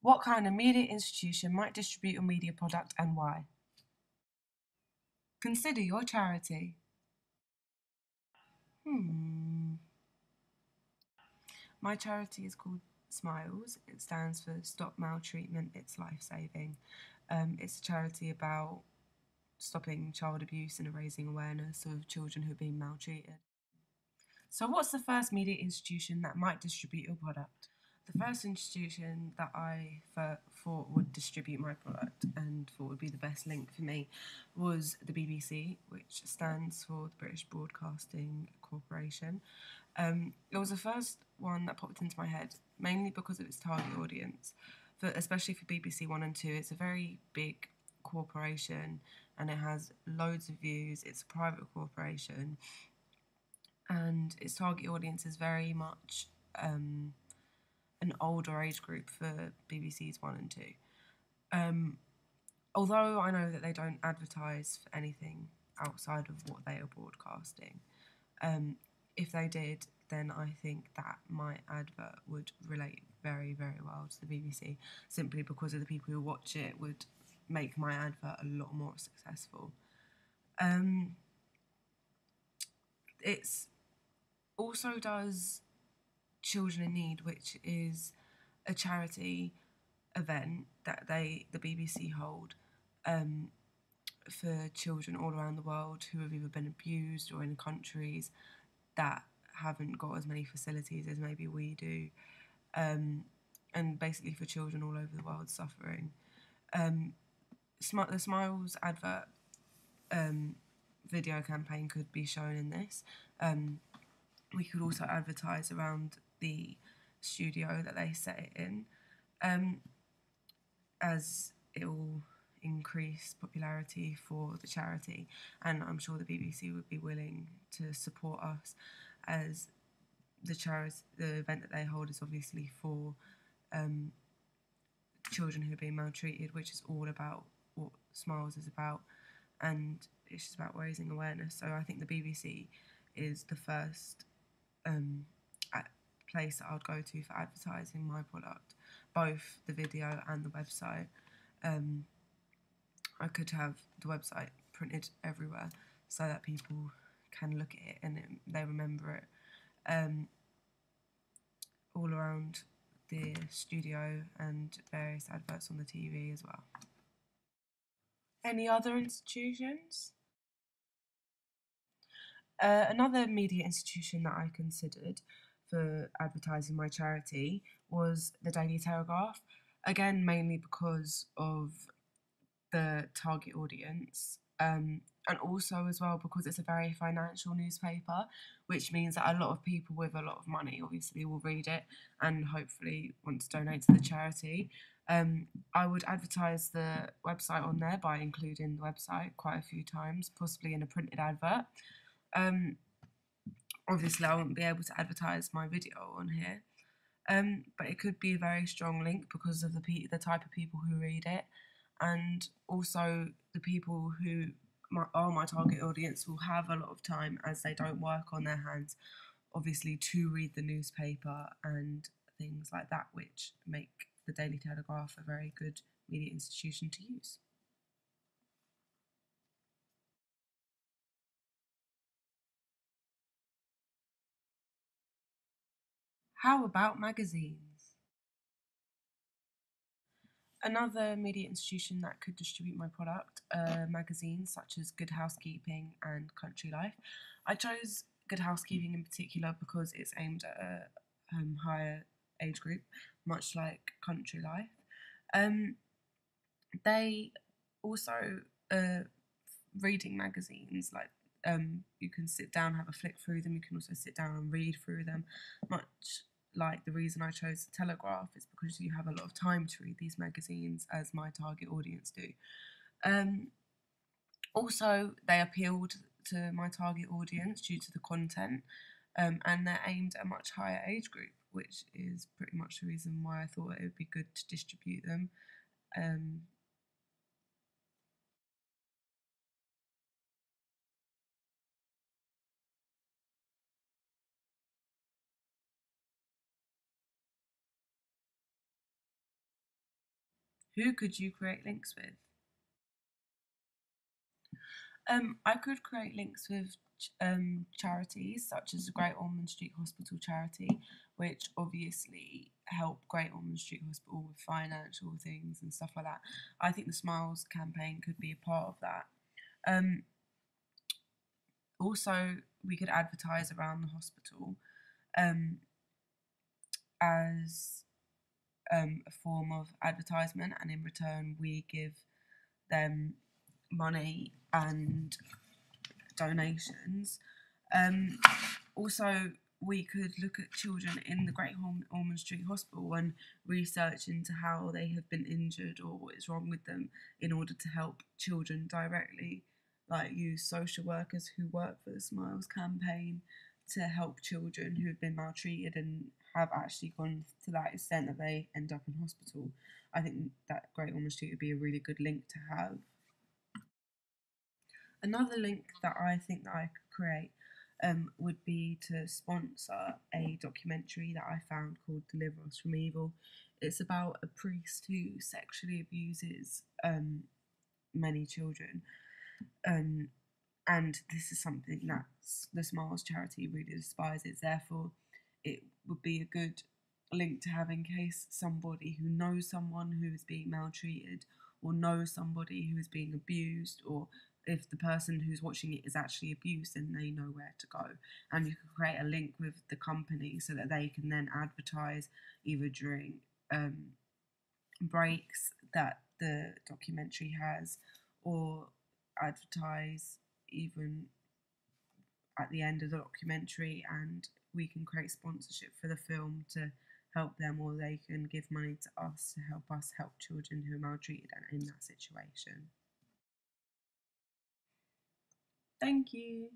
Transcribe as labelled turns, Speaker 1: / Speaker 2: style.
Speaker 1: What kind of media institution might distribute your media product and why? Consider your charity. My charity is called Smiles. It stands for Stop Maltreatment, It's Life Saving. It's a charity about stopping child abuse and raising awareness of children who are being maltreated. So, what's the first media institution that might distribute your product? The first institution that I thought would distribute my product and thought would be the best link for me was the BBC, which stands for the British Broadcasting Corporation. It was the first one that popped into my head, mainly because of its target audience. Especially for BBC One and Two, it's a very big corporation and it has loads of views. It's a private corporation, and its target audience is very much an older age group for BBC's One and Two. Although I know that they don't advertise for anything outside of what they are broadcasting, if they did, then I think that my advert would relate very, very well to the BBC, simply because of the people who watch it would make my advert a lot more successful. It's also does Children in Need, which is a charity event that the BBC hold for children all around the world who have either been abused or in countries that haven't got as many facilities as maybe we do, and basically for children all over the world suffering. The Smiles advert video campaign could be shown in this. We could also advertise around the studio that they set it in, as it will increase popularity for the charity, and I'm sure the BBC would be willing to support us, as the event that they hold is obviously for children who are being maltreated, which is all about what Smiles is about, and it's just about raising awareness. So I think the BBC is the first place that I would go to for advertising my product, both the video and the website. I could have the website printed everywhere so that people can look at it and they remember it, all around the studio and various adverts on the TV as well. Any other institutions? Another media institution that I considered for advertising my charity was the Daily Telegraph, again, mainly because of the target audience, and also as well because it's a very financial newspaper, which means that a lot of people with a lot of money obviously will read it and hopefully want to donate to the charity. I would advertise the website on there by including the website quite a few times, possibly in a printed advert. Obviously, I won't be able to advertise my video on here, but it could be a very strong link because of the type of people who read it, and also the people who are my target audience will have a lot of time, as they don't work on their hands, obviously, to read the newspaper and things like that, which make the Daily Telegraph a very good media institution to use. How about magazines? Another media institution that could distribute my product are magazines such as Good Housekeeping and Country Life. I chose Good Housekeeping in particular because it's aimed at a higher age group, much like Country Life. They also reading magazines, like you can sit down, have a flick through them. You can also sit down and read through them. Much like the reason I chose the Telegraph is because you have a lot of time to read these magazines, as my target audience do. Also, they appealed to my target audience due to the content, and they're aimed at a much higher age group, which is pretty much the reason why I thought it would be good to distribute them. Who could you create links with? I could create links with charities such as the Great Ormond Street Hospital charity, which obviously help Great Ormond Street Hospital with financial things and stuff like that. I think the Smiles campaign could be a part of that. Also, we could advertise around the hospital as a form of advertisement, and in return, we give them money and donations. Also, we could look at children in the Great Ormond Street Hospital and research into how they have been injured or what is wrong with them in order to help children directly, like use social workers who work for the Smiles campaign to help children who have been maltreated and have actually gone to that extent that they end up in hospital. I think that Great Ormond Street would be a really good link to have. Another link that I think that I could create would be to sponsor a documentary that I found called Deliver Us from Evil. It's about a priest who sexually abuses many children. And this is something that the Smiles charity really despises. Therefore, it would be a good link to have in case somebody who knows someone who is being maltreated or knows somebody who is being abused, or if the person who's watching it is actually abused, then they know where to go. And you can create a link with the company so that they can then advertise either during breaks that the documentary has, or advertise even at the end of the documentary, and we can create sponsorship for the film to help them, or they can give money to us to help us help children who are maltreated and in that situation. Thank you.